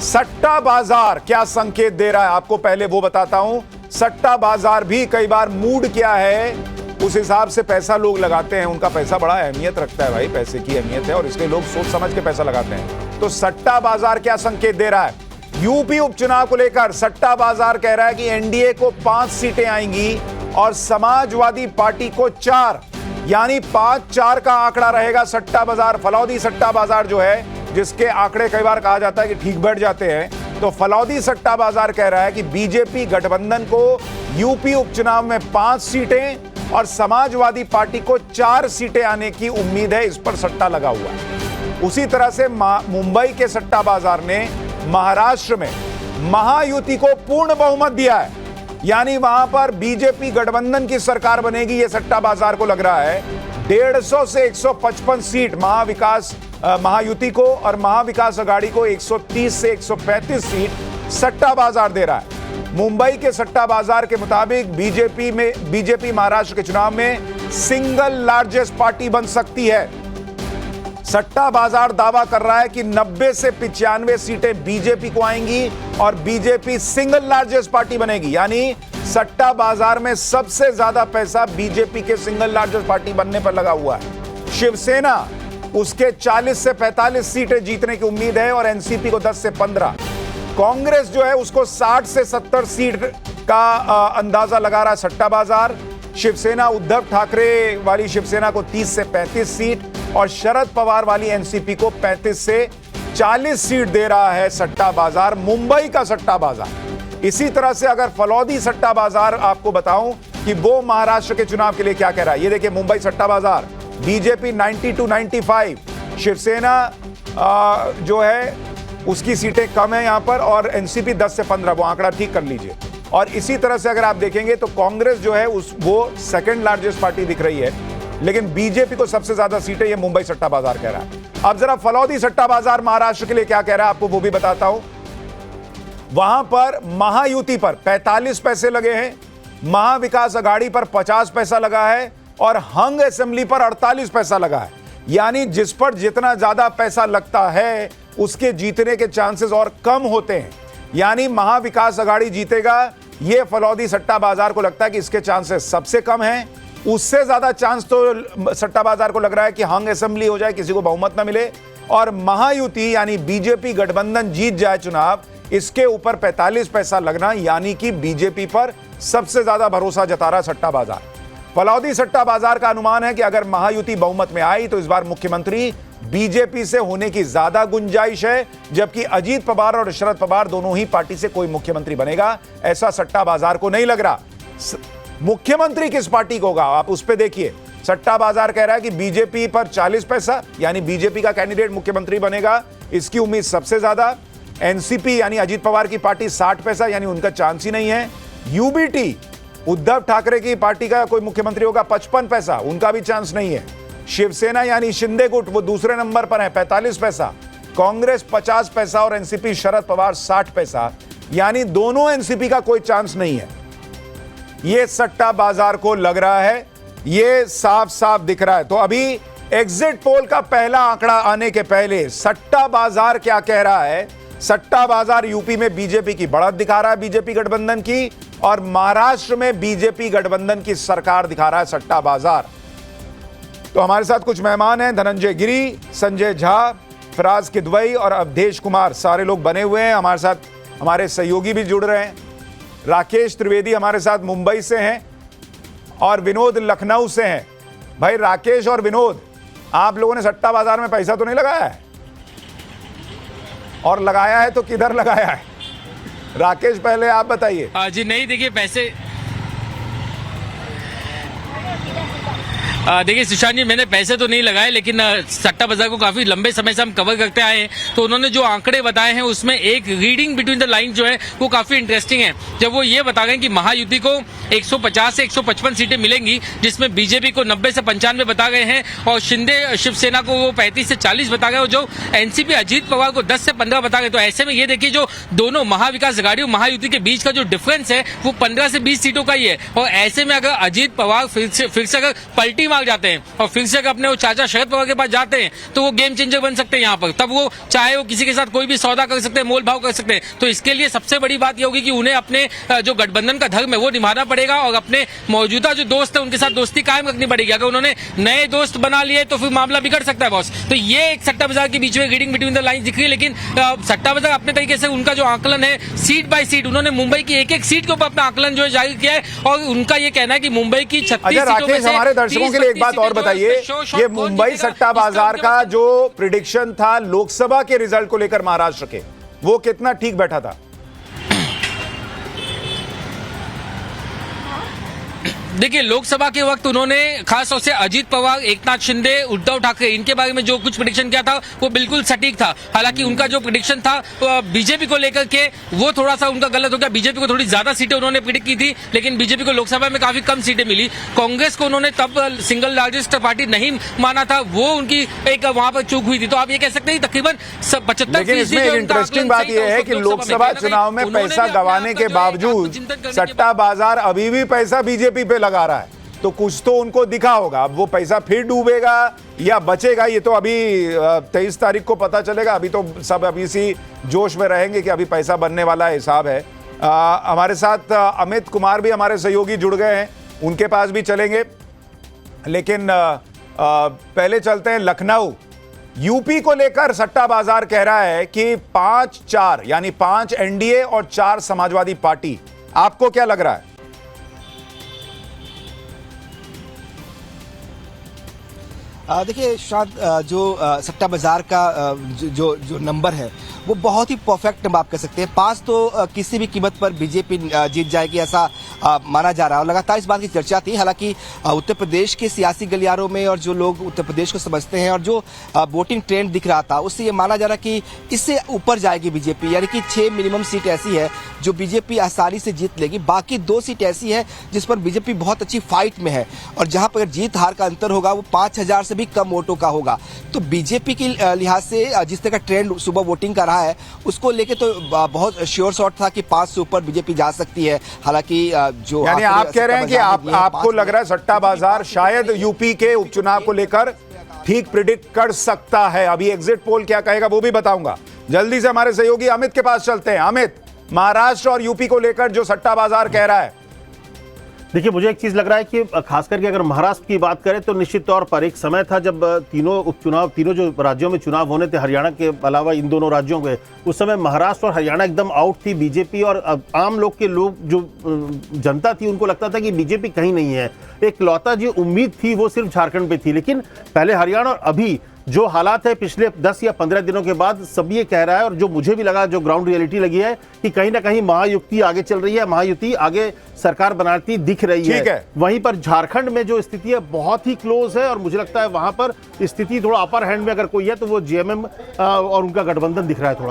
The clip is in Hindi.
सट्टा बाजार क्या संकेत दे रहा है आपको पहले वो बताता हूं। सट्टा बाजार भी कई बार मूड क्या है उस हिसाब से पैसा लोग लगाते हैं। उनका पैसा बड़ा अहमियत रखता है भाई, पैसे की अहमियत है और इसलिए लोग सोच समझ के पैसा लगाते हैं। तो सट्टा बाजार क्या संकेत दे रहा है? यूपी उपचुनाव को लेकर सट्टा बाजार कह रहा है कि एनडीए को 5 सीटें आएंगी और समाजवादी पार्टी को 4, यानी 5-4 का आंकड़ा रहेगा। सट्टा बाजार, फलौदी सट्टा बाजार जो है, जिसके आंकड़े कई बार कहा जाता है कि ठीक बैठ जाते हैं, तो फलौदी सट्टा बाजार कह रहा है कि बीजेपी गठबंधन को यूपी उपचुनाव में 5 सीटें और समाजवादी पार्टी को 4 सीटें आने की उम्मीद है। इस पर सट्टा लगा हुआ है। उसी तरह से मुंबई के सट्टा बाजार ने महाराष्ट्र में महायुति को पूर्ण बहुमत दिया है, यानी वहां पर बीजेपी गठबंधन की सरकार बनेगी। यह सट्टा बाजार को लग रहा है 150 से 155 सीट महायुति को और महाविकास अघाड़ी को 130 से 135 सीट सट्टा बाजार दे रहा है। मुंबई के सट्टा बाजार के मुताबिक बीजेपी महाराष्ट्र के चुनाव में सिंगल लार्जेस्ट पार्टी बन सकती है। सट्टा बाजार दावा कर रहा है कि 90 से 95 सीटें बीजेपी को आएंगी और बीजेपी सिंगल लार्जेस्ट पार्टी बनेगी, यानी सट्टा बाजार में सबसे ज्यादा पैसा बीजेपी के सिंगल लार्जेस्ट पार्टी बनने पर लगा हुआ है। शिवसेना, उसके 40 से 45 सीटें जीतने की उम्मीद है और एनसीपी को 10 से 15। कांग्रेस जो है उसको 60 से 70 सीट का अंदाजा लगा रहा है सट्टा बाजार। शिवसेना, उद्धव ठाकरे वाली शिवसेना को 30 से 35 सीट और शरद पवार वाली एनसीपी को 35 से 40 सीट दे रहा है सट्टा बाजार, मुंबई का सट्टा बाजार। इसी तरह से अगर फलौदी सट्टा बाजार आपको बताऊं कि वो महाराष्ट्र के चुनाव के लिए क्या कह रहा है, ये देखिए मुंबई सट्टा बाजार, बीजेपी 90 to 95, शिवसेना जो है उसकी सीटें कम है यहां पर और एनसीपी 10 से 15, वो आंकड़ा ठीक कर लीजिए। और इसी तरह से अगर आप देखेंगे तो कांग्रेस जो है वो सेकंड लार्जेस्ट पार्टी दिख रही है, लेकिन बीजेपी को सबसे ज्यादा सीटें ये मुंबई सट्टा बाजार कह रहा है। अब जरा फलौदी सट्टा बाजार महाराष्ट्र के लिए क्या कह रहा है आपको वो भी बताता हूं। वहां पर महायुति पर 45 पैसे लगे हैं, महाविकास अघाड़ी पर 50 पैसा लगा है और हंग असेंबली पर 48 पैसा लगा है, यानी जिस पर जितना ज्यादा पैसा लगता है उसके जीतने के चांसेस और कम होते हैं। यानी महाविकास अघाड़ी जीतेगा, यह फलौदी सट्टा बाजार को लगता है कि इसके चांसेस सबसे कम हैं। उससे ज्यादा चांस तो सट्टा बाजार को लग रहा है कि हंग असेंबली हो जाए, किसी को बहुमत ना मिले और महायुति यानी बीजेपी गठबंधन जीत जाए चुनाव, इसके ऊपर 45 पैसा लगना, यानी कि बीजेपी पर सबसे ज्यादा भरोसा जता रहा सट्टा बाजार। फलौदी सट्टा बाजार का अनुमान है कि अगर महायुति बहुमत में आई तो इस बार मुख्यमंत्री बीजेपी से होने की ज्यादा गुंजाइश है, जबकि अजीत पवार और शरद पवार दोनों ही पार्टी से कोई मुख्यमंत्री बनेगा, ऐसा सट्टा बाजार को नहीं लग रहा। मुख्यमंत्री किस पार्टी को होगा आप उस पर देखिए। सट्टा बाजार कह रहा है कि बीजेपी पर 40 पैसा, यानी बीजेपी का कैंडिडेट मुख्यमंत्री बनेगा, इसकी उम्मीद सबसे ज्यादा। एनसीपी यानी अजीत पवार की पार्टी 60 पैसा, यानी उनका चांस ही नहीं है। यूबीटी, उद्धव ठाकरे की पार्टी का कोई मुख्यमंत्री होगा, 55 पैसा, उनका भी चांस नहीं है। शिवसेना यानी शिंदे गुट, वो दूसरे नंबर पर है, 45 पैसा। कांग्रेस 50 पैसा और एनसीपी शरद पवार 60 पैसा, यानी दोनों एनसीपी का कोई चांस नहीं है। यह सट्टा बाजार को लग रहा है, यह साफ साफ दिख रहा है। तो अभी एग्जिट पोल का पहला आंकड़ा आने के पहले सट्टा बाजार क्या कह रहा है? सट्टा बाजार यूपी में बीजेपी की बढ़त दिखा रहा है, बीजेपी गठबंधन की, और महाराष्ट्र में बीजेपी गठबंधन की सरकार दिखा रहा है सट्टा बाजार। तो हमारे साथ कुछ मेहमान हैं, धनंजय गिरी, संजय झा, फराज किदवई और अवधेश कुमार, सारे लोग बने हुए हैं। हमारे साथ हमारे सहयोगी भी जुड़ रहे हैं। राकेश त्रिवेदी हमारे साथ मुंबई से हैं और विनोद लखनऊ से हैं। भाई राकेश और विनोद, आप लोगों ने सट्टा बाजार में पैसा तो नहीं लगाया है? और लगाया है तो किधर लगाया है? राकेश पहले आप बताइए। जी नहीं, देखिए पैसे देखिए सुशांत जी, मैंने पैसे तो नहीं लगाए, लेकिन सट्टा बाजार को काफी लंबे समय से हम कवर करते आए हैं। तो उन्होंने जो आंकड़े बताए हैं उसमें एक रीडिंग बिटवीन द लाइन जो है वो काफी इंटरेस्टिंग है। जब वो ये बता गए कि महायुति को 150 से 155 सीटें मिलेंगी, जिसमें बीजेपी को 90 से 95 बता गए हैं और शिंदे शिवसेना को वो 35 से 40 बता गए और जो एनसीपी अजीत पवार को 10 से 15 बता गए। तो ऐसे में ये देखिए जो दोनों महाविकास अघाड़ी और महायुति के बीच का जो डिफरेंस है वो 15 से 20 सीटों का ही है। और ऐसे में अगर अजीत पवार फिर से अगर पलटी मार्ग जाते हैं और फिर से अगर अपने वो चाचा शरद पवार के पास जाते हैं तो वो गेम चेंजर बन सकते हैं यहाँ पर। तब वो चाहे वो किसी के साथ कोई भी सौदा कर सकते हैं, मोल भाव कर सकते हैं। तो इसके लिए सबसे बड़ी बात ये होगी कि उन्हें अपने जो गठबंधन का धर्म है वो निभाना पड़ेगा और अपने मौजूदा जो दोस्त है उनके साथ दोस्ती कायम रखनी पड़ेगी। अगर उन्होंने नए दोस्त बना लिए तो फिर मामला बिगड़ सकता है बॉस। तो ये एक सट्टा बाजार के बीच में रीडिंग बिटवीन द लाइन दिख रही है। लेकिन सट्टा बाजार अपने तरीके से उनका जो आकलन है सीट बाय सीट, उन्होंने मुंबई की एक एक सीट के ऊपर अपना आकलन जो है जारी किया है और उनका ये कहना है कि मुंबई की 36 सीटों में से हमारे दर्शकों के लिए एक बात और बताइए, ये मुंबई सट्टा बाजार का जो प्रिडिक्शन था लोकसभा के रिजल्ट को लेकर महाराष्ट्र के, वो कितना ठीक बैठा था? देखिए, लोकसभा के वक्त उन्होंने खास तौर से अजीत पवार, एकनाथ शिंदे, उद्धव ठाकरे इनके बारे में जो कुछ प्रेडिक्शन किया था वो बिल्कुल सटीक था। हालांकि उनका जो प्रेडिक्शन था बीजेपी को लेकर के वो थोड़ा सा उनका गलत हो गया। बीजेपी को थोड़ी ज्यादा सीटें उन्होंने प्रेडिक्ट की थी, लेकिन बीजेपी को लोकसभा में काफी कम सीटें मिली। कांग्रेस को उन्होंने तब सिंगल लार्जेस्ट पार्टी नहीं माना था, वो उनकी एक वहां पर चूक हुई थी। तो आप ये कह सकते हैं तकरीबन 75%। इंटरेस्टिंग बात यह है कि लोकसभा चुनाव में पैसा गंवाने के बावजूद सट्टा बाजार अभी भी पैसा बीजेपी पे लगा रहा है, तो कुछ तो उनको दिखा होगा। अब वो पैसा फिर डूबेगा या बचेगा, ये तो अभी 23 तारीख को पता चलेगा। अभी तो सब अभी इसी जोश में रहेंगे कि अभी पैसा बनने वाला हिसाब है। हमारे साथ अमित कुमार भी हमारे सहयोगी जुड़ गए हैं, उनके पास भी चलेंगे। लेकिन पहले चलते हैं लखनऊ। यूपी को लेकर सट्टा बाजार कह रहा है कि 5-4 यानी 5 एनडीए और 4 समाजवादी पार्टी। आपको क्या लग रहा है? देखिए शायद जो सट्टा बाजार का जो नंबर है वो बहुत ही परफेक्ट नंबर आप कह सकते हैं। 5 तो किसी भी कीमत पर बीजेपी जीत जाएगी ऐसा माना जा रहा है और लगातार इस बात की चर्चा थी। हालांकि उत्तर प्रदेश के सियासी गलियारों में और जो लोग उत्तर प्रदेश को समझते हैं और जो वोटिंग ट्रेंड दिख रहा था उससे ये माना जा रहा है कि इससे ऊपर जाएगी बीजेपी, यानी कि 6 मिनिमम सीट ऐसी है जो बीजेपी आसानी से जीत लेगी। बाकी 2 सीट ऐसी है जिस पर बीजेपी बहुत अच्छी फाइट में है और जहां पर जीत हार का अंतर होगा वो 5000 से भी कम वोटों का होगा। तो बीजेपी की लिहाज से जिस तरह का ट्रेंड सुबह वोटिंग का रहा है उसको लेके तो बहुत श्योर शॉट था कि 5 से ऊपर बीजेपी जा सकती है। हालांकि जो यानी आप कह रहे हैं कि आपको लग रहा है सट्टा बाजार शायद यूपी के उपचुनाव को लेकर ठीक प्रिडिक्ट कर सकता है। अभी एग्जिट पोल क्या कहेगा वो भी बताऊंगा। जल्दी से हमारे सहयोगी अमित के पास चलते हैं। अमित, महाराष्ट्र और यूपी को लेकर जो सट्टा बाजार कह रहा है। देखिए, मुझे एक चीज लग रहा है कि खास करके अगर महाराष्ट्र की बात करें तो निश्चित तौर पर एक समय था जब तीनों जो राज्यों में चुनाव होने थे, हरियाणा के अलावा इन दोनों राज्यों के, उस समय महाराष्ट्र और हरियाणा एकदम आउट थी बीजेपी और आम लोग के जो जनता थी उनको लगता था कि बीजेपी कहीं नहीं है। एक लौता जो उम्मीद थी वो सिर्फ झारखंड पे थी। लेकिन पहले हरियाणा और अभी जो हालात है पिछले 10 या 15 दिनों के बाद सब ये कह रहा है और जो मुझे भी लगा, जो ग्राउंड रियलिटी लगी है कि कहीं ना कहीं महायुति आगे चल रही है, महायुति आगे सरकार बनाती दिख रही है। वहीं पर झारखंड में जो स्थिति है बहुत ही क्लोज है और मुझे लगता है वहां पर स्थिति थोड़ा अपर हैंड में अगर कोई है तो वो जेएमएम और उनका गठबंधन दिख रहा है थोड़ा।